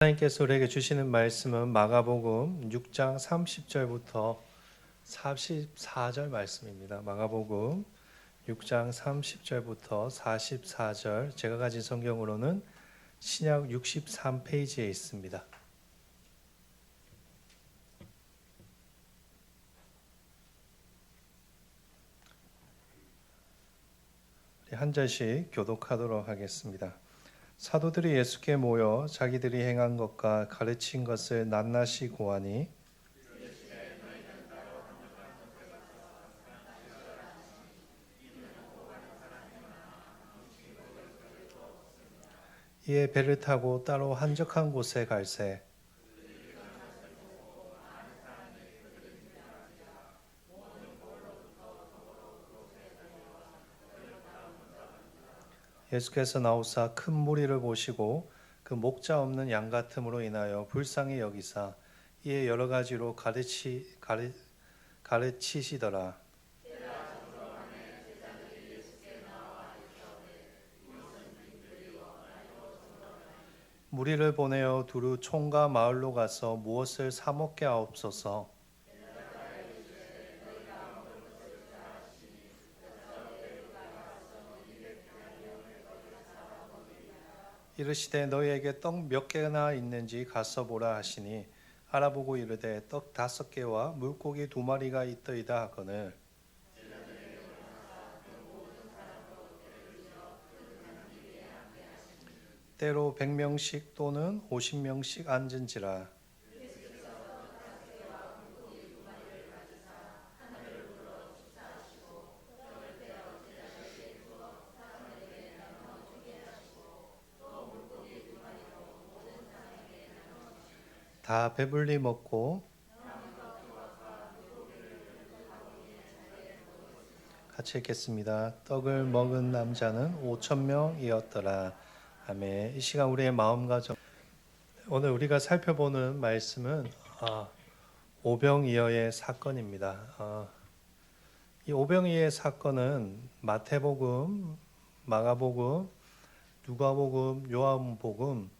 하나님께서 우리에게 주시는 말씀은 마가복음 6장 30절부터 44절 말씀입니다. 마가복음 6장 30절부터 44절, 제가 가진 성경으로는 신약 63페이지에 있습니다. 한 절씩 교독하도록 하겠습니다. 사도들이 예수께 모여 자기들이 행한 것과 가르친 것을 낱낱이 고하니 이에 배를 타고 따로 한적한 곳에 갈새 예수께서 나오사 큰 무리를 보시고 그 목자 없는 양 같음으로 인하여 불쌍히 여기사 이에 여러 가지로 가르치시더라. 무리를 보내어 두루 촌과 마을로 가서 무엇을 사 먹게 하옵소서. 이르시되 너희에게 떡 몇 개나 있는지 가서 보라 하시니 알아보고 이르되 떡 5개와 물고기 2마리가 있더이다 하거늘 때로 100명씩 또는 50명씩 앉은지라. 다 배불리 먹고 같이 읽겠습니다. 떡을 먹은 남자는 5,000명이었더라. 아멘. 이 시간 우리의 마음과 오늘 우리가 살펴보는 말씀은 오병이어의 사건입니다. 이 오병이어의 사건은 마태복음, 마가복음, 누가복음, 요한복음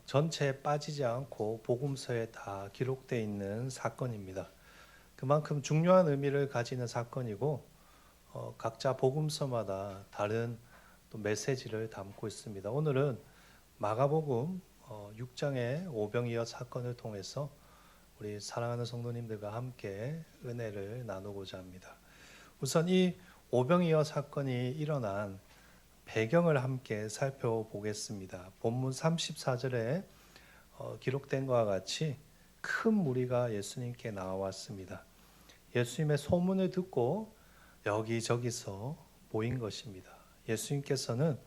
전체에 빠지지 않고 복음서에 다 기록되어 있는 사건입니다. 그만큼 중요한 의미를 가지는 사건이고 각자 복음서마다 다른 또 메시지를 담고 있습니다. 오늘은 마가복음 6장의 오병이어 사건을 통해서 우리 사랑하는 성도님들과 함께 은혜를 나누고자 합니다. 우선 이 오병이어 사건이 일어난 배경을 함께 살펴보겠습니다. 본문 34절에 기록된 것과 같이 큰 무리가 예수님께 나왔습니다. 예수님의 소문을 듣고 여기저기서 모인 것입니다. 예수님께서는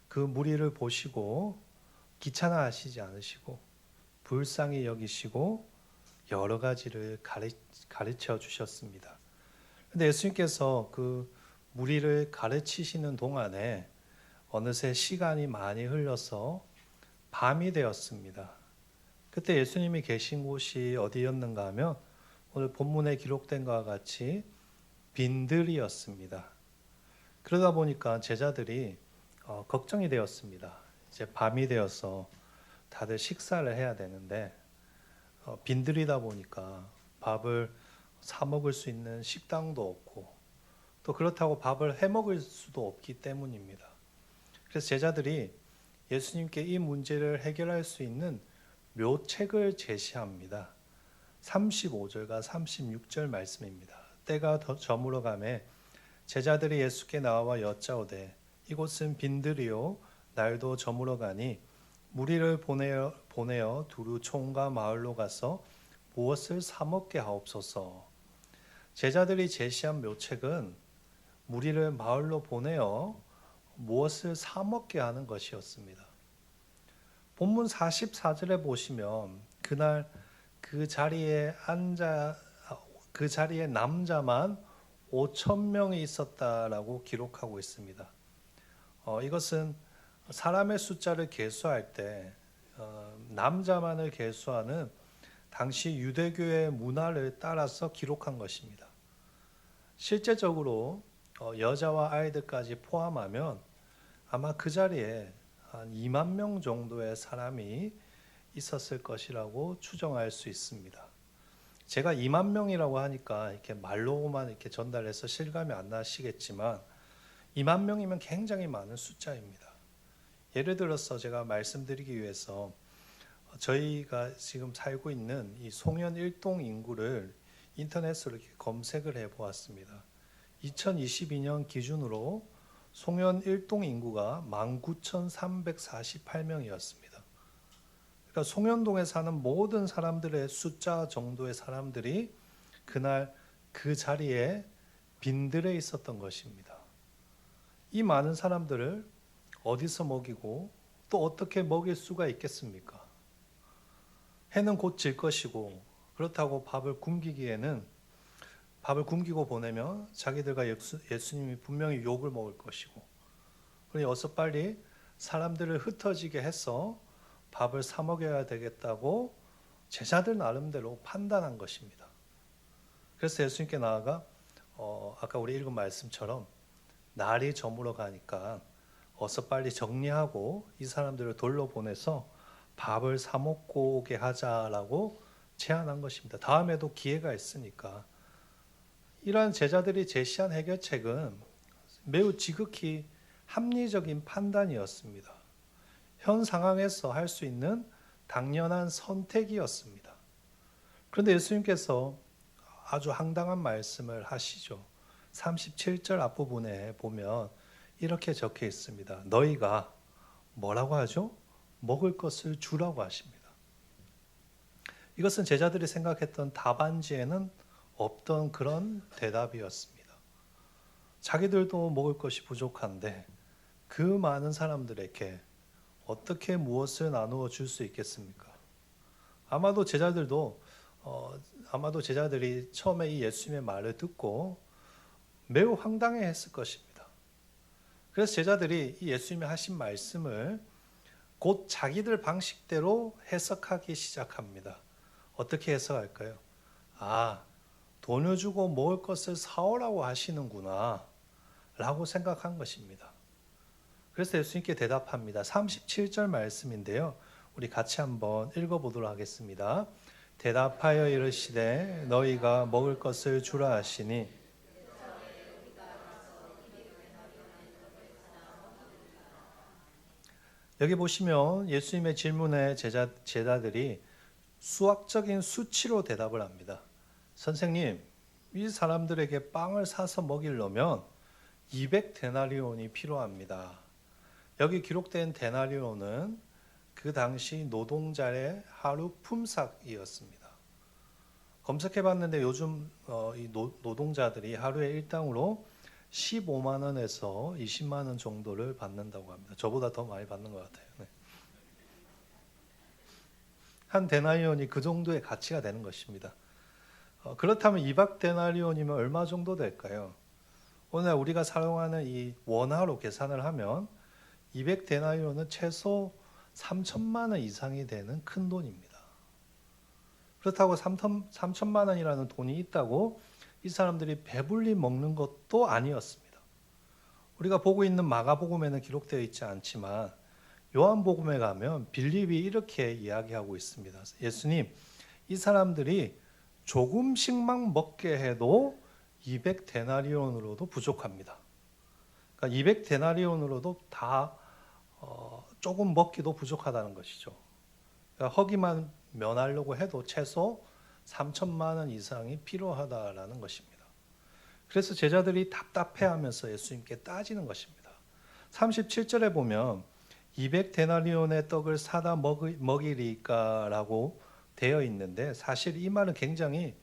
그 무리를 보시고 귀찮아하시지 않으시고 불쌍히 여기시고 여러 가지를 가르쳐 주셨습니다. 그런데 예수님께서 그 무리를 가르치시는 동안에 어느새 시간이 많이 흘러서 밤이 되었습니다. 그때 예수님이 계신 곳이 어디였는가 하면 오늘 본문에 기록된 것과 같이 빈들이었습니다. 그러다 보니까 제자들이 걱정이 되었습니다. 이제 밤이 되어서 다들 식사를 해야 되는데 빈들이다 보니까 밥을 사 먹을 수 있는 식당도 없고 또 그렇다고 밥을 해 먹을 수도 없기 때문입니다. 그래서 제자들이 예수님께 이 문제를 해결할 수 있는 묘책을 제시합니다. 35절과 36절 말씀입니다. 때가 저물어 가매 제자들이 예수께 나와 여짜오되 이곳은 빈들이요 날도 저물어 가니 무리를 보내어 두루 촌과 마을로 가서 무엇을 사 먹게 하옵소서. 제자들이 제시한 묘책은 무리를 마을로 보내어 무엇을 사 먹게 하는 것이었습니다. 본문 44절에 보시면 그날 그 자리에 남자만 5,000명이 있었다라고 기록하고 있습니다. 이것은 사람의 숫자를 계수할 때 남자만을 계수하는 당시 유대교의 문화를 따라서 기록한 것입니다. 실제적으로 여자와 아이들까지 포함하면 아마 그 자리에 한 2만 명 정도의 사람이 있었을 것이라고 추정할 수 있습니다. 제가 2만 명이라고 하니까 이렇게 말로만 이렇게 전달해서 실감이 안 나시겠지만 2만 명이면 굉장히 많은 숫자입니다. 예를 들어서 제가 말씀드리기 위해서 저희가 지금 살고 있는 이 송현 1동 인구를 인터넷으로 이렇게 검색을 해보았습니다. 2022년 기준으로 송현 1동 인구가 19,348명이었습니다. 그러니까 송현동에 사는 모든 사람들의 숫자 정도의 사람들이 그날 그 자리에 빈들에 있었던 것입니다. 이 많은 사람들을 어디서 먹이고 또 어떻게 먹일 수가 있겠습니까? 해는 곧 질 것이고 그렇다고 밥을 굶기고 보내면 자기들과 예수님이 분명히 욕을 먹을 것이고 그러니 어서 빨리 사람들을 흩어지게 해서 밥을 사 먹여야 되겠다고 제자들 나름대로 판단한 것입니다. 그래서 예수님께 나아가 아까 우리 읽은 말씀처럼 날이 저물어 가니까 어서 빨리 정리하고 이 사람들을 돌려보내서 밥을 사 먹고 오게 하자라고 제안한 것입니다. 다음에도 기회가 있으니까. 이러한 제자들이 제시한 해결책은 매우 지극히 합리적인 판단이었습니다. 현 상황에서 할 수 있는 당연한 선택이었습니다. 그런데 예수님께서 아주 황당한 말씀을 하시죠. 37절 앞부분에 보면 이렇게 적혀 있습니다. 너희가 뭐라고 하죠? 먹을 것을 주라고 하십니다. 이것은 제자들이 생각했던 답안지에는 없던 그런 대답이었습니다. 자기들도 먹을 것이 부족한데 그 많은 사람들에게 어떻게 무엇을 나누어 줄 수 있겠습니까? 아마도 제자들이 처음에 이 예수님의 말을 듣고 매우 황당해했을 것입니다. 그래서 제자들이 이 예수님이 하신 말씀을 곧 자기들 방식대로 해석하기 시작합니다. 어떻게 해석할까요? 돈을 주고 먹을 것을 사오라고 하시는구나 라고 생각한 것입니다. 그래서 예수님께 대답합니다. 37절 말씀인데요. 우리 같이 한번 읽어보도록 하겠습니다. 대답하여 이르시되 너희가 먹을 것을 주라 하시니 여기 보시면 예수님의 질문에 제자들이 수학적인 수치로 대답을 합니다. 선생님, 이 사람들에게 빵을 사서 먹이려면 200데나리온이 필요합니다. 여기 기록된 데나리온은 그 당시 노동자의 하루 품삯이었습니다. 검색해봤는데 요즘 이 노동자들이 하루에 일당으로 15만 원에서 20만 원 정도를 받는다고 합니다. 저보다 더 많이 받는 것 같아요. 네. 한 데나리온이 그 정도의 가치가 되는 것입니다. 그렇다면 200데나리온이면 얼마 정도 될까요? 오늘 우리가 사용하는 이 원화로 계산을 하면 200데나리온은 최소 3천만 원 이상이 되는 큰 돈입니다. 그렇다고 3천만 원이라는 돈이 있다고 이 사람들이 배불리 먹는 것도 아니었습니다. 우리가 보고 있는 마가복음에는 기록되어 있지 않지만 요한복음에 가면 빌립이 이렇게 이야기하고 있습니다. 예수님, 이 사람들이 조금씩만 먹게 해도 200데나리온으로도 부족합니다. 그러니까 200데나리온으로도 다 조금 먹기도 부족하다는 것이죠. 그러니까 허기만 면하려고 해도 최소 3천만 원 이상이 필요하다라는 것입니다. 그래서 제자들이 답답해하면서 예수님께 따지는 것입니다. 37절에 보면 200데나리온의 떡을 사다 먹이리까라고 되어 있는데 사실 이 말은 굉장히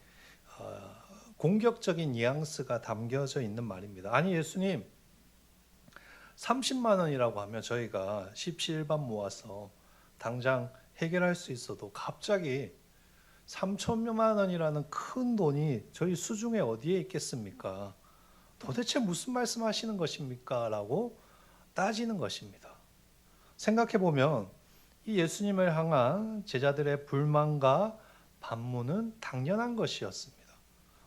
공격적인 뉘앙스가 담겨져 있는 말입니다. 아니 예수님 30만 원이라고 하면 저희가 십시일반 모아서 당장 해결할 수 있어도 갑자기 3천만 원이라는 큰 돈이 저희 수중에 어디에 있겠습니까? 도대체 무슨 말씀하시는 것입니까? 라고 따지는 것입니다. 생각해보면 이 예수님을 향한 제자들의 불만과 반문은 당연한 것이었습니다.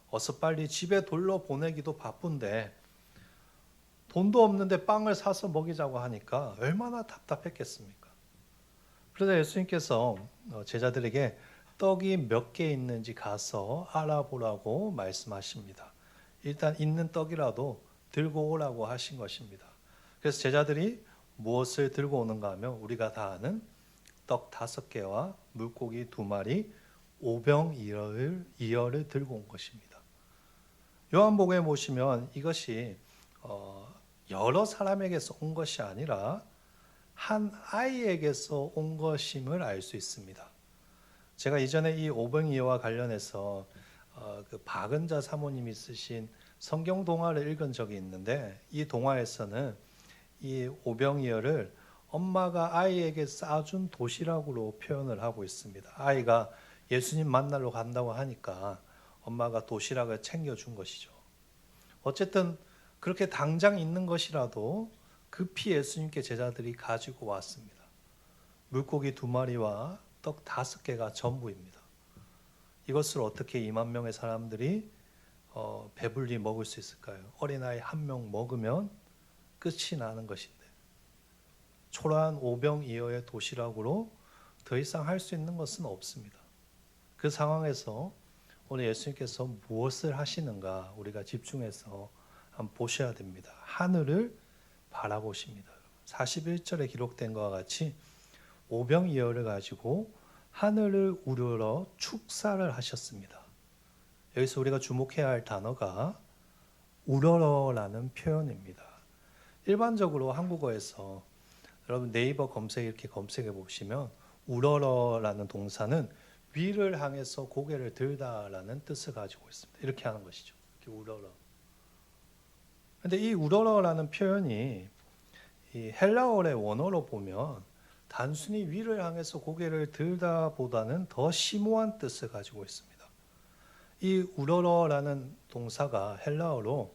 어서 빨리 집에 돌려보내기도 바쁜데 돈도 없는데 빵을 사서 먹이자고 하니까 얼마나 답답했겠습니까? 그래서 예수님께서 제자들에게 떡이 몇 개 있는지 가서 알아보라고 말씀하십니다. 일단 있는 떡이라도 들고 오라고 하신 것입니다. 그래서 제자들이 무엇을 들고 오는가 하면 우리가 다 아는 떡 5개와 물고기 2마리, 오병이어를 들고 온 것입니다. 요한복음에 보시면 이것이 여러 사람에게서 온 것이 아니라 한 아이에게서 온 것임을 알 수 있습니다. 제가 이전에 이 오병이어와 관련해서 그 박은자 사모님이 쓰신 성경 동화를 읽은 적이 있는데, 이 동화에서는 이 오병이어를 엄마가 아이에게 싸준 도시락으로 표현을 하고 있습니다. 아이가 예수님 만나러 간다고 하니까 엄마가 도시락을 챙겨준 것이죠. 어쨌든 그렇게 당장 있는 것이라도 급히 예수님께 제자들이 가지고 왔습니다. 물고기 2마리와 떡 5개가 전부입니다. 이것을 어떻게 2만 명의 사람들이 배불리 먹을 수 있을까요? 어린아이 1명 먹으면 끝이 나는 것인데, 초라한 오병이어의 도시락으로 더 이상 할 수 있는 것은 없습니다. 그 상황에서 오늘 예수님께서 무엇을 하시는가 우리가 집중해서 한번 보셔야 됩니다. 하늘을 바라보십니다. 41절에 기록된 것과 같이 오병이어를 가지고 하늘을 우러러 축사를 하셨습니다. 여기서 우리가 주목해야 할 단어가 우러러라는 표현입니다. 일반적으로 한국어에서 여러분 네이버 검색 이렇게 검색해 보시면 우러러라는 동사는 위를 향해서 고개를 들다라는 뜻을 가지고 있습니다. 이렇게 하는 것이죠. 이렇게 우러러. 근데 이 우러러라는 표현이 이 헬라어의 원어로 보면 단순히 위를 향해서 고개를 들다보다는 더 심오한 뜻을 가지고 있습니다. 이 우러러라는 동사가 헬라어로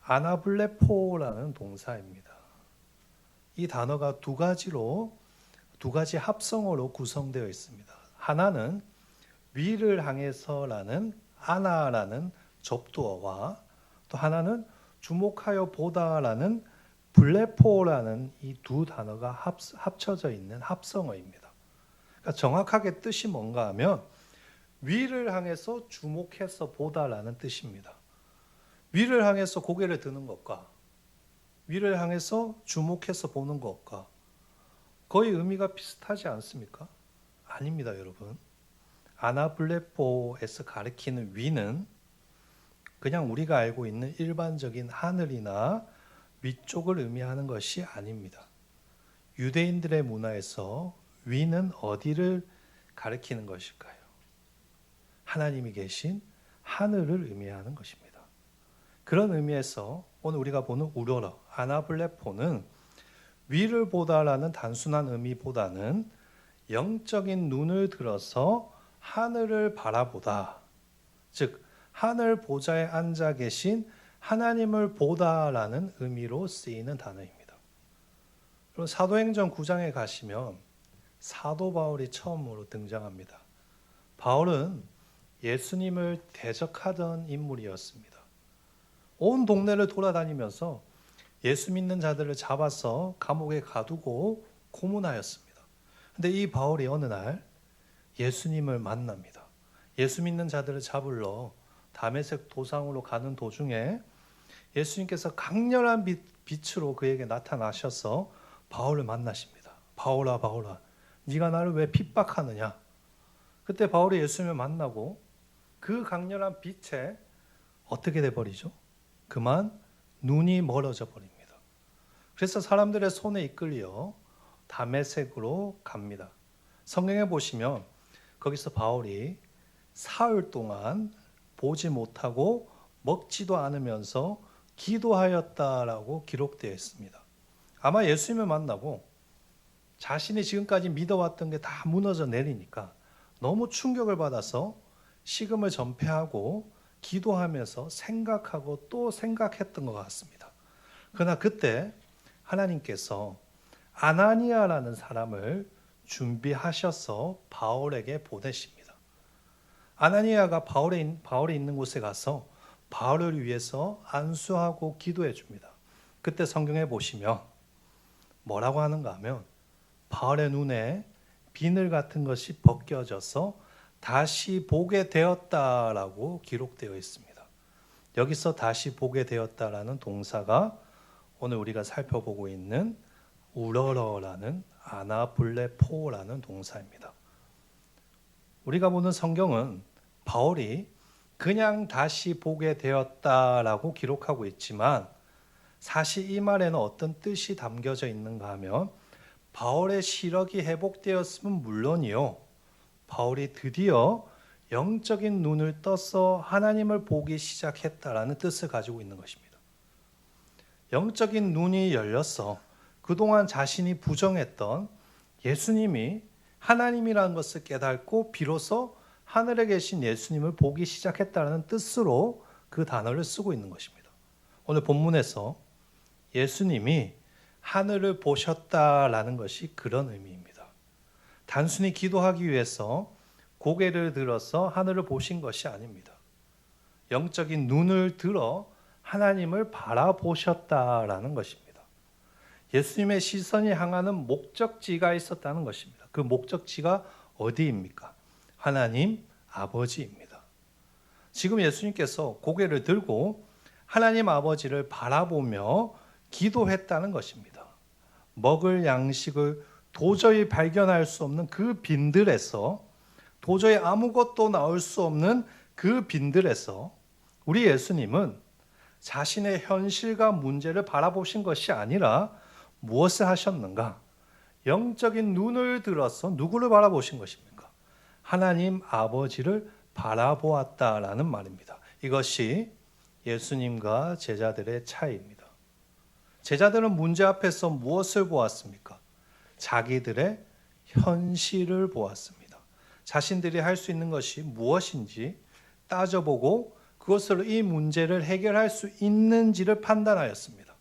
아나블레포라는 동사입니다. 이 단어가 두 가지 합성어로 구성되어 있습니다. 하나는 위를 향해서라는 아나라는 접두어와 또 하나는 주목하여 보다라는 블레포라는 이 두 단어가 합쳐져 있는 합성어입니다. 그러니까 정확하게 뜻이 뭔가 하면 위를 향해서 주목해서 보다라는 뜻입니다. 위를 향해서 고개를 드는 것과 위를 향해서 주목해서 보는 것과 거의 의미가 비슷하지 않습니까? 아닙니다, 여러분. 아나블레포에서 가리키는 위는 그냥 우리가 알고 있는 일반적인 하늘이나 위쪽을 의미하는 것이 아닙니다. 유대인들의 문화에서 위는 어디를 가리키는 것일까요? 하나님이 계신 하늘을 의미하는 것입니다. 그런 의미에서 오늘 우리가 보는 우러러, 아나블레포는 위를 보다라는 단순한 의미보다는 영적인 눈을 들어서 하늘을 바라보다, 즉 하늘 보좌에 앉아 계신 하나님을 보다라는 의미로 쓰이는 단어입니다. 그럼 사도행전 9장에 가시면 사도 바울이 처음으로 등장합니다. 바울은 예수님을 대적하던 인물이었습니다. 온 동네를 돌아다니면서 예수 믿는 자들을 잡아서 감옥에 가두고 고문하였습니다. 근데 이 바울이 어느 날 예수님을 만납니다. 예수 믿는 자들을 잡으러 다메섹 도상으로 가는 도중에 예수님께서 강렬한 빛으로 그에게 나타나셔서 바울을 만나십니다. 바울아, 바울아, 네가 나를 왜 핍박하느냐? 그때 바울이 예수님을 만나고 그 강렬한 빛에 어떻게 돼버리죠? 그만 눈이 멀어져 버립니다. 그래서 사람들의 손에 이끌려 다메섹으로 갑니다. 성경에 보시면 거기서 바울이 사흘 동안 보지 못하고 먹지도 않으면서 기도하였다라고 기록되어 있습니다. 아마 예수님을 만나고 자신이 지금까지 믿어왔던 게 다 무너져 내리니까 너무 충격을 받아서 식음을 전폐하고 기도하면서 생각하고 또 생각했던 것 같습니다. 그러나 그때 하나님께서 아나니아라는 사람을 준비하셔서 바울에게 보내십니다. 아나니아가 바울이 있는 곳에 가서 바울을 위해서 안수하고 기도해 줍니다. 그때 성경에 보시면 뭐라고 하는가 하면 바울의 눈에 비늘 같은 것이 벗겨져서 다시 보게 되었다라고 기록되어 있습니다. 여기서 다시 보게 되었다라는 동사가 오늘 우리가 살펴보고 있는 우러러라는 아나블레포라는 동사입니다. 우리가 보는 성경은 바울이 그냥 다시 보게 되었다라고 기록하고 있지만 사실 이 말에는 어떤 뜻이 담겨져 있는가 하면 바울의 시력이 회복되었으면 물론이요, 바울이 드디어 영적인 눈을 떠서 하나님을 보기 시작했다라는 뜻을 가지고 있는 것입니다. 영적인 눈이 열렸어. 그동안 자신이 부정했던 예수님이 하나님이라는 것을 깨닫고 비로소 하늘에 계신 예수님을 보기 시작했다는 뜻으로 그 단어를 쓰고 있는 것입니다. 오늘 본문에서 예수님이 하늘을 보셨다라는 것이 그런 의미입니다. 단순히 기도하기 위해서 고개를 들어서 하늘을 보신 것이 아닙니다. 영적인 눈을 들어 하나님을 바라보셨다라는 것입니다. 예수님의 시선이 향하는 목적지가 있었다는 것입니다. 그 목적지가 어디입니까? 하나님 아버지입니다. 지금 예수님께서 고개를 들고 하나님 아버지를 바라보며 기도했다는 것입니다. 먹을 양식을 도저히 발견할 수 없는 그 빈들에서, 도저히 아무것도 나올 수 없는 그 빈들에서 우리 예수님은 자신의 현실과 문제를 바라보신 것이 아니라 무엇을 하셨는가? 영적인 눈을 들어서 누구를 바라보신 것입니까? 하나님 아버지를 바라보았다라는 말입니다. 이것이 예수님과 제자들의 차이입니다. 제자들은 문제 앞에서 무엇을 보았습니까? 자기들의 현실을 보았습니다. 자신들이 할 수 있는 것이 무엇인지 따져보고 그것으로 이 문제를 해결할 수 있는지를 판단하였습니다.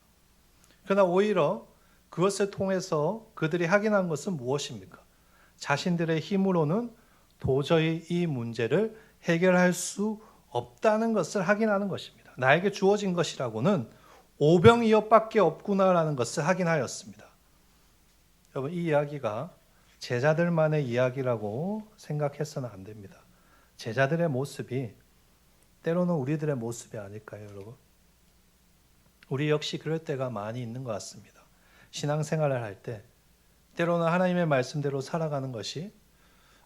그러나 오히려 그것을 통해서 그들이 확인한 것은 무엇입니까? 자신들의 힘으로는 도저히 이 문제를 해결할 수 없다는 것을 확인하는 것입니다. 나에게 주어진 것이라고는 오병이어밖에 없구나라는 것을 확인하였습니다. 여러분, 이 이야기가 제자들만의 이야기라고 생각해서는 안 됩니다. 제자들의 모습이 때로는 우리들의 모습이 아닐까요, 여러분? 우리 역시 그럴 때가 많이 있는 것 같습니다. 신앙생활을 할 때 때로는 하나님의 말씀대로 살아가는 것이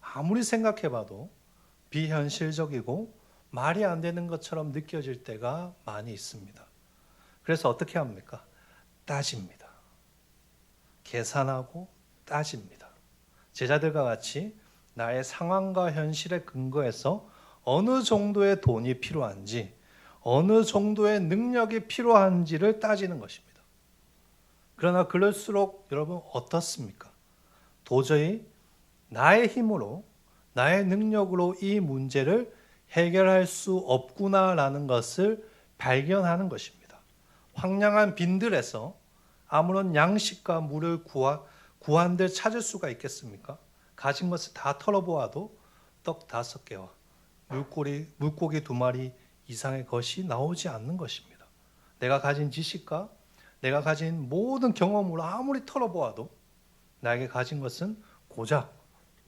아무리 생각해봐도 비현실적이고 말이 안 되는 것처럼 느껴질 때가 많이 있습니다. 그래서 어떻게 합니까? 따집니다. 계산하고 따집니다. 제자들과 같이 나의 상황과 현실에 근거해서 어느 정도의 돈이 필요한지, 어느 정도의 능력이 필요한지를 따지는 것입니다. 그러나 그럴수록 여러분 어떻습니까? 도저히 나의 힘으로, 나의 능력으로 이 문제를 해결할 수 없구나라는 것을 발견하는 것입니다. 황량한 빈들에서 아무런 양식과 물을 구한들 찾을 수가 있겠습니까? 가진 것을 다 털어보아도 떡 5개와 물고기 2마리 이상의 것이 나오지 않는 것입니다. 내가 가진 지식과 내가 가진 모든 경험으로 아무리 털어보아도 나에게 가진 것은 고작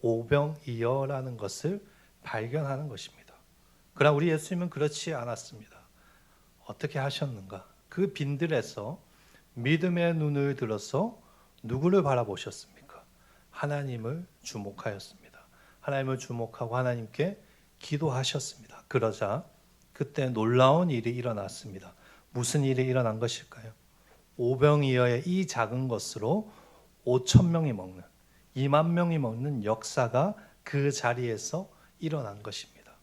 오병이어라는 것을 발견하는 것입니다. 그러나 우리 예수님은 그렇지 않았습니다. 어떻게 하셨는가? 그 빈들에서 믿음의 눈을 들어서 누구를 바라보셨습니까? 하나님을 주목하였습니다. 하나님을 주목하고 하나님께 기도하셨습니다. 그러자 그때 놀라운 일이 일어났습니다. 무슨 일이 일어난 것일까요? 오병이어의 이 작은 것으로 5,000명이 먹는, 2만 명이 먹는 역사가 그 자리에서 일어난 것입니다.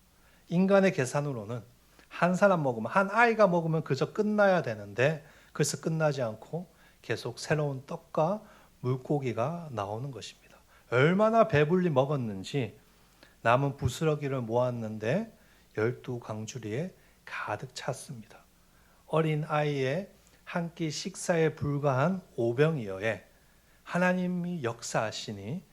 인간의 계산으로는 한 사람 먹으면, 한 아이가 먹으면 그저 끝나야 되는데 그래서 끝나지 않고 계속 새로운 떡과 물고기가 나오는 것입니다. 얼마나 배불리 먹었는지 남은 부스러기를 모았는데 12강주리에 가득 찼습니다. 어린 아이의 한 끼 식사에 불과한 오병이어에 하나님이 역사하시니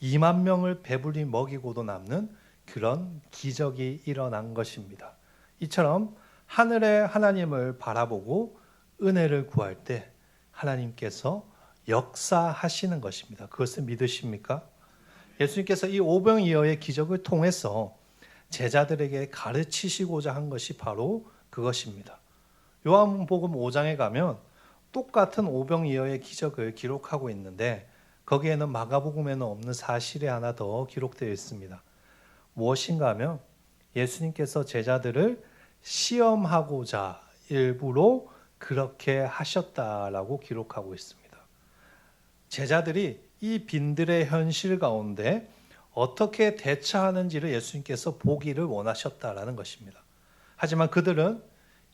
2만 명을 배불리 먹이고도 남는 그런 기적이 일어난 것입니다. 이처럼 하늘의 하나님을 바라보고 은혜를 구할 때 하나님께서 역사하시는 것입니다. 그것을 믿으십니까? 예수님께서 이 오병이어의 기적을 통해서 제자들에게 가르치시고자 한 것이 바로 그것입니다. 요한복음 5장에 가면 똑같은 오병이어의 기적을 기록하고 있는데 거기에는 마가복음에는 없는 사실이 하나 더 기록되어 있습니다. 무엇인가 하면 예수님께서 제자들을 시험하고자 일부러 그렇게 하셨다라고 기록하고 있습니다. 제자들이 이 빈들의 현실 가운데 어떻게 대처하는지를 예수님께서 보기를 원하셨다라는 것입니다. 하지만 그들은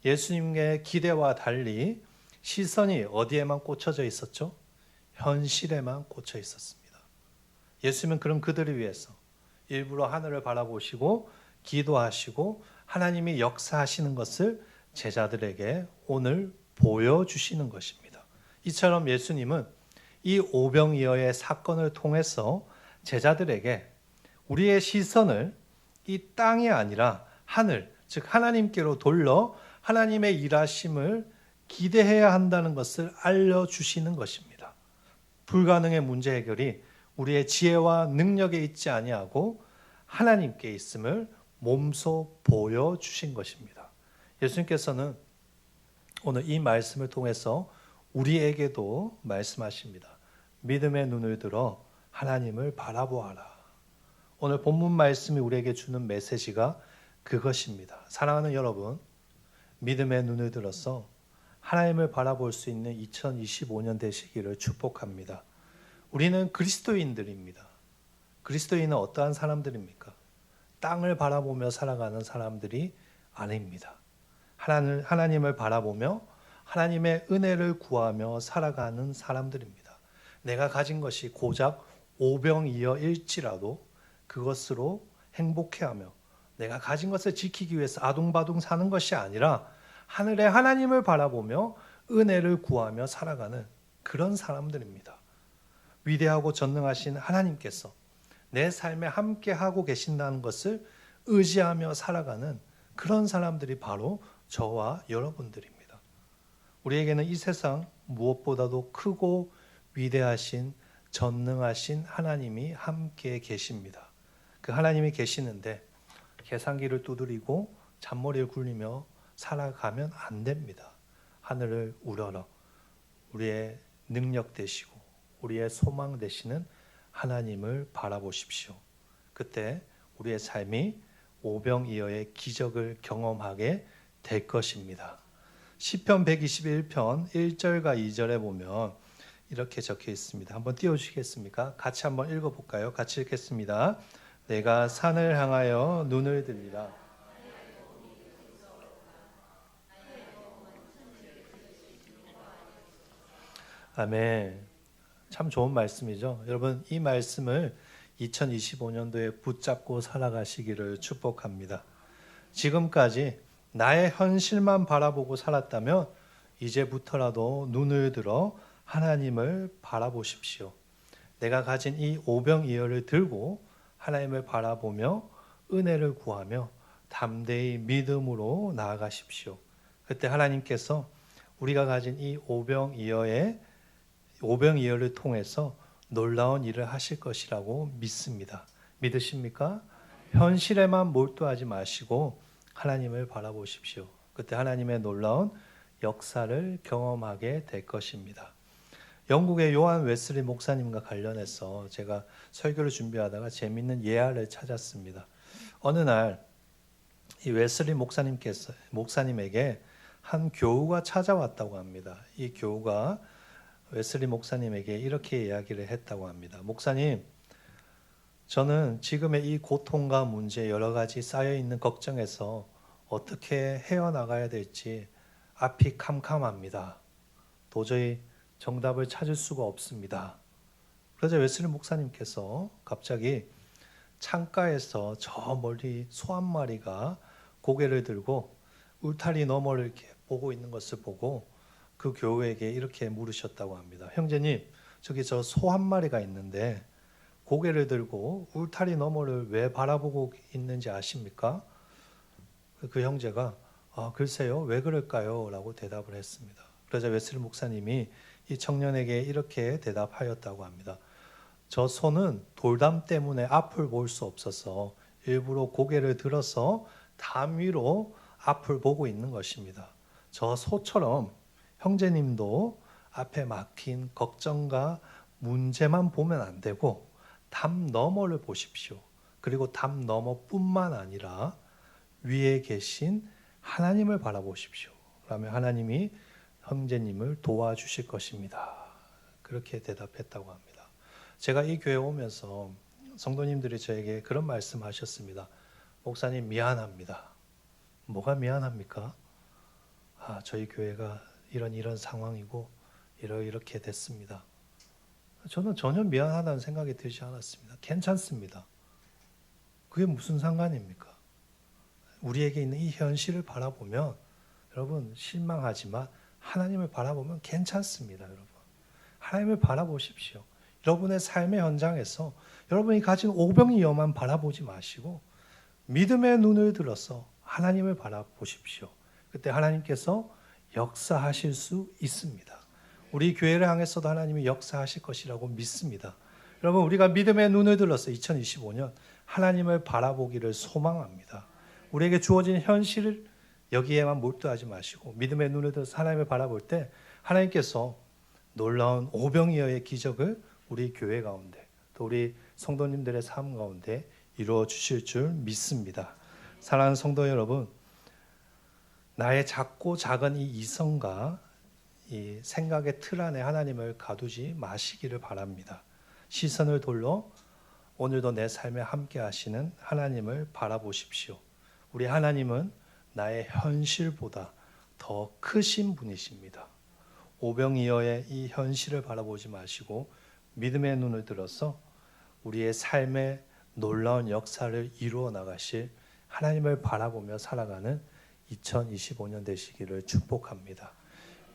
예수님의 기대와 달리 시선이 어디에만 꽂혀져 있었죠? 현실에만 꽂혀 있었습니다. 예수님은 그런 그들을 위해서 일부러 하늘을 바라보시고 기도하시고 하나님이 역사하시는 것을 제자들에게 오늘 보여주시는 것입니다. 이처럼 예수님은 이 오병이어의 사건을 통해서 제자들에게 우리의 시선을 이 땅이 아니라 하늘, 즉 하나님께로 돌려 하나님의 일하심을 기대해야 한다는 것을 알려주시는 것입니다. 불가능의 문제 해결이 우리의 지혜와 능력에 있지 아니하고 하나님께 있음을 몸소 보여주신 것입니다. 예수님께서는 오늘 이 말씀을 통해서 우리에게도 말씀하십니다. 믿음의 눈을 들어 하나님을 바라보아라. 오늘 본문 말씀이 우리에게 주는 메시지가 그것입니다. 사랑하는 여러분, 믿음의 눈을 들어서 하나님을 바라볼 수 있는 2025년 되시기를 축복합니다. 우리는 그리스도인들입니다. 그리스도인은 어떠한 사람들입니까? 땅을 바라보며 살아가는 사람들이 아닙니다. 하나님을 바라보며 하나님의 은혜를 구하며 살아가는 사람들입니다. 내가 가진 것이 고작 오병이어일지라도 그것으로 행복해하며 내가 가진 것을 지키기 위해서 아둥바둥 사는 것이 아니라 하늘의 하나님을 바라보며 은혜를 구하며 살아가는 그런 사람들입니다. 위대하고 전능하신 하나님께서 내 삶에 함께하고 계신다는 것을 의지하며 살아가는 그런 사람들이 바로 저와 여러분들입니다. 우리에게는 이 세상 무엇보다도 크고 위대하신 전능하신 하나님이 함께 계십니다. 그 하나님이 계시는데 계산기를 두드리고 잔머리를 굴리며 살아가면 안 됩니다. 하늘을 우러러 우리의 능력 되시고 우리의 소망 되시는 하나님을 바라보십시오. 그때 우리의 삶이 오병이어의 기적을 경험하게 될 것입니다. 시편 121편 1절과 2절에 보면 이렇게 적혀 있습니다. 한번 띄워주시겠습니까? 같이 한번 읽어볼까요? 같이 읽겠습니다. 내가 산을 향하여 눈을 들리라. 아멘. 참 좋은 말씀이죠. 여러분, 이 말씀을 2025년도에 붙잡고 살아가시기를 축복합니다. 지금까지 나의 현실만 바라보고 살았다면 이제부터라도 눈을 들어 하나님을 바라보십시오. 내가 가진 이 오병이어를 들고 하나님을 바라보며 은혜를 구하며 담대히 믿음으로 나아가십시오. 그때 하나님께서 우리가 가진 이 오병이어를 통해서 놀라운 일을 하실 것이라고 믿습니다. 믿으십니까? 현실에만 몰두하지 마시고 하나님을 바라보십시오. 그때 하나님의 놀라운 역사를 경험하게 될 것입니다. 영국의 요한 웨슬리 목사님과 관련해서 제가 설교를 준비하다가 재미있는 예화를 찾았습니다. 어느 날 이 웨슬리 목사님에게 한 교우가 찾아왔다고 합니다. 이 교우가 웨슬리 목사님에게 이렇게 이야기를 했다고 합니다. 목사님, 저는 지금의 이 고통과 문제 여러 가지 쌓여있는 걱정에서 어떻게 헤어나가야 될지 앞이 캄캄합니다. 도저히 정답을 찾을 수가 없습니다. 그러자 웨슬리 목사님께서 갑자기 창가에서 저 멀리 소 한 마리가 고개를 들고 울타리 너머를 이렇게 보고 있는 것을 보고 그 교우에게 이렇게 물으셨다고 합니다. 형제님, 저기 저 소 한 마리가 있는데 고개를 들고 울타리 너머를 왜 바라보고 있는지 아십니까? 그 형제가 글쎄요, 왜 그럴까요? 라고 대답을 했습니다. 그러자 웨슬리 목사님이 이 청년에게 이렇게 대답하였다고 합니다. 저 소는 돌담 때문에 앞을 볼 수 없어서 일부러 고개를 들어서 담 위로 앞을 보고 있는 것입니다. 저 소처럼 형제님도 앞에 막힌 걱정과 문제만 보면 안 되고 담 너머를 보십시오. 그리고 담 너머뿐만 아니라 위에 계신 하나님을 바라보십시오. 그러면 하나님이 형제님을 도와주실 것입니다. 그렇게 대답했다고 합니다. 제가 이 교회 오면서 성도님들이 저에게 그런 말씀하셨습니다. 목사님 미안합니다. 뭐가 미안합니까? 저희 교회가 이런 상황이고 이렇게 됐습니다. 저는 전혀 미안하다는 생각이 들지 않았습니다. 괜찮습니다. 그게 무슨 상관입니까? 우리에게 있는 이 현실을 바라보면 여러분 실망하지만 하나님을 바라보면 괜찮습니다. 여러분 하나님을 바라보십시오. 여러분의 삶의 현장에서 여러분이 가진 오병이어만 바라보지 마시고 믿음의 눈을 들어서 하나님을 바라보십시오. 그때 하나님께서 역사하실 수 있습니다. 우리 교회를 향해서도 하나님이 역사하실 것이라고 믿습니다. 여러분 우리가 믿음의 눈을 들어서 2025년 하나님을 바라보기를 소망합니다. 우리에게 주어진 현실을 여기에만 몰두하지 마시고 믿음의 눈을 들어서 하나님을 바라볼 때 하나님께서 놀라운 오병이어의 기적을 우리 교회 가운데 또 우리 성도님들의 삶 가운데 이루어 주실 줄 믿습니다. 사랑하는 성도 여러분, 나의 작고 작은 이 이성과 이 생각의 틀 안에 하나님을 가두지 마시기를 바랍니다. 시선을 돌려 오늘도 내 삶에 함께 하시는 하나님을 바라보십시오. 우리 하나님은 나의 현실보다 더 크신 분이십니다. 오병이어의 이 현실을 바라보지 마시고 믿음의 눈을 들어서 우리의 삶의 놀라운 역사를 이루어 나가실 하나님을 바라보며 살아가는 2025년 되시기를 축복합니다.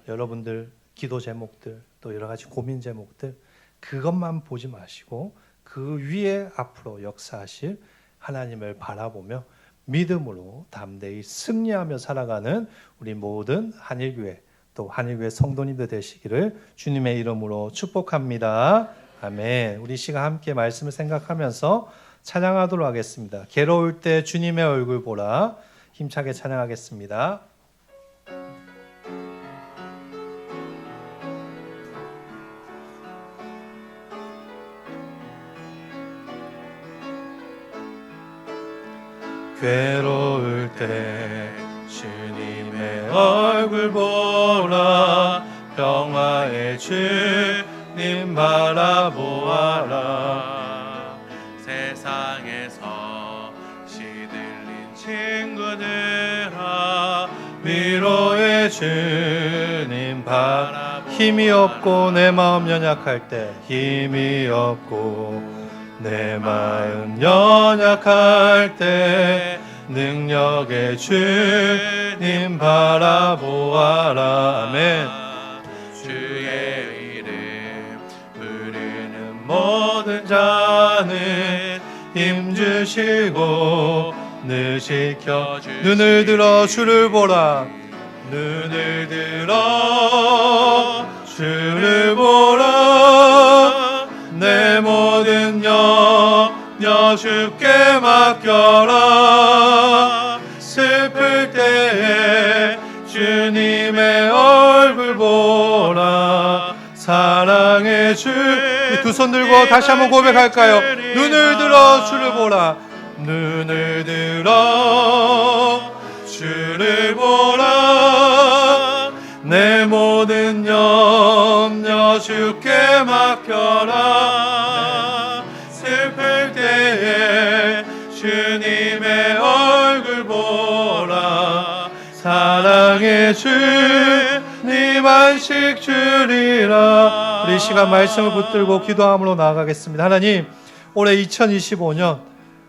여러분들 기도 제목들 또 여러 가지 고민 제목들 그것만 보지 마시고 그 위에 앞으로 역사하실 하나님을 바라보며 믿음으로 담대히 승리하며 살아가는 우리 모든 한일교회 또 한일교회 성도님들 되시기를 주님의 이름으로 축복합니다. 아멘. 우리 시간 함께 말씀을 생각하면서 찬양하도록 하겠습니다. 괴로울 때 주님의 얼굴 보라. 힘차게 찬양하겠습니다. 괴로울 때 주님의 얼굴 보라. 평화의 주님 바라보아라. 세상에서 시들린 친구들아 위로의 주님 바라. 힘이 없고 내 마음 연약할 때 힘이 없고 내 마음 연약할 때 능력의 주님 바라보아라. 아멘. 주의 이름 부르는 모든 자는 힘주시고 늘 지켜주시니 눈을 들어 주를 보라. 눈을 들어 주를 보라. 내 모든 염려 주께 맡겨라. 슬플 때에 주님의 얼굴 보라. 사랑의 주. 두 손 들고 다시 한번 고백할까요? 눈을 들어 주를 보라. 눈을 들어 주를 보라. 내 모든 염려 주께 맡겨라. 슬플 때에 주님의 얼굴 보라. 사랑의 주님 안식 주리라. 우리 시간 말씀을 붙들고 기도함으로 나아가겠습니다. 하나님, 올해 2025년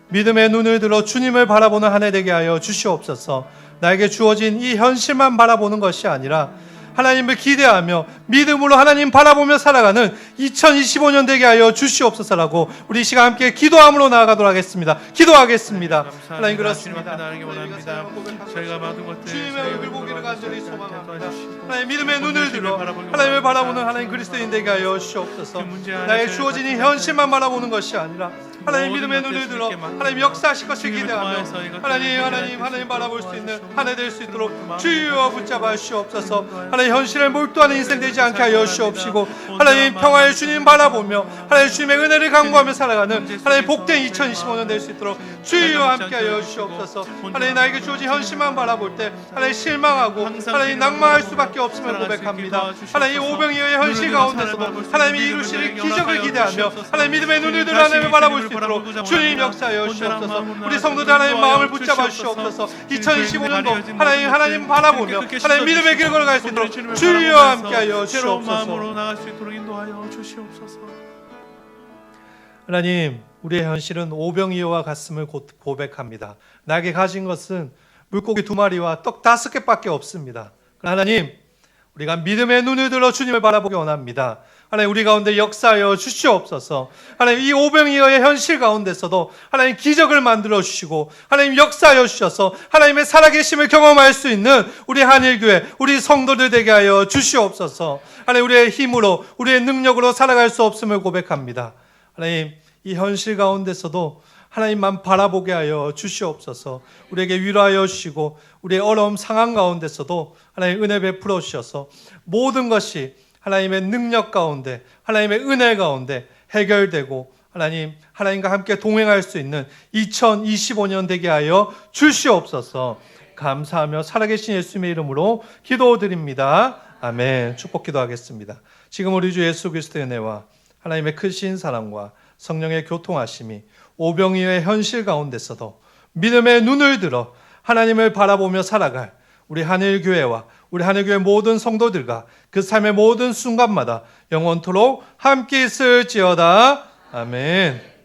믿음의 눈을 들어 주님을 바라보는 한 해 되게 하여 주시옵소서. 나에게 주어진 이 현실만 바라보는 것이 아니라 하나님을 기대하며 믿음으로 하나님 바라보며 살아가는 2025년 되게 하여 주시옵소서라고 우리 이 시간 함께 기도함으로 나아가도록 하겠습니다. 기도하겠습니다. 하나님 그렇습니다. 저희가 모든 것들 주님의 얼굴 보기를 간절히 소망합니다. 하나님 믿음의 눈을 들어 하나님을 바라보는 하나님 그리스도인 되게 하여 주옵소서. 나의 주어진 이 현실만 바라보는 것이 아니라 하나님 믿음의 눈을 들어 하나님 역사하실 것을 기대하며 하나님 바라볼 수 있는 한 해 될 수 있도록 주여 붙잡아 주옵소서. 하나님 현실에 몰두하는 인생 되지 않게 하여 주옵시고 하나님 평화의 주님 바라보며 하나님 주님의 은혜를 강구하며 살아가는 하나님 복된 2025년 될 수 있도록 주여 함께 하여 주옵소서. 하나님 나에게 주어진 현실만 바라볼 때 하나님 실망하고 하나님 낭망할 수밖에 없음을 고백합니다. 하나님 오병이어의 현실 가운데서도 하나님이 이루실 기적을 기대하며 하나님 믿음의 눈을 들어 하나님을 바라볼 수 있도록 주님 역사하여 주옵소서. 우리 성도들 하나님 마음을 붙잡아 주옵소서. 2025년도 하나님 바라보며 하나님 믿음의 길을 걸어갈 수 있도록 주여 함께하여 주옵소서. 하나님 우리의 현실은 오병이어와 같음을 고백합니다. 나에게 가진 것은 물고기 2마리와 떡 5개밖에 없습니다. 하나님 우리가 믿음의 눈을 들어 주님을 바라보기 원합니다. 하나님 우리 가운데 역사하여 주시옵소서. 하나님 이 오병이어의 현실 가운데서도 하나님 기적을 만들어 주시고 하나님 역사하여 주셔서 하나님의 살아계심을 경험할 수 있는 우리 한일교회 우리 성도들 되게 하여 주시옵소서. 하나님 우리의 힘으로 우리의 능력으로 살아갈 수 없음을 고백합니다. 하나님 이 현실 가운데서도 하나님만 바라보게 하여 주시옵소서. 우리에게 위로하여 주시고 우리의 어려움 상황 가운데서도 하나님 은혜 베풀어 주셔서 모든 것이 하나님의 능력 가운데 하나님의 은혜 가운데 해결되고 하나님과 함께 동행할 수 있는 2025년 되게 하여 주시옵소서. 감사하며 살아계신 예수님의 이름으로 기도드립니다. 아멘. 축복 기도하겠습니다. 지금 우리 주 예수 그리스도의 은혜와 하나님의 크신 사랑과 성령의 교통하심이 오병이어의 현실 가운데서도 믿음의 눈을 들어 하나님을 바라보며 살아갈 우리 한일교회와 우리 한일교회 모든 성도들과 그 삶의 모든 순간마다 영원토록 함께 있을지어다. 아멘.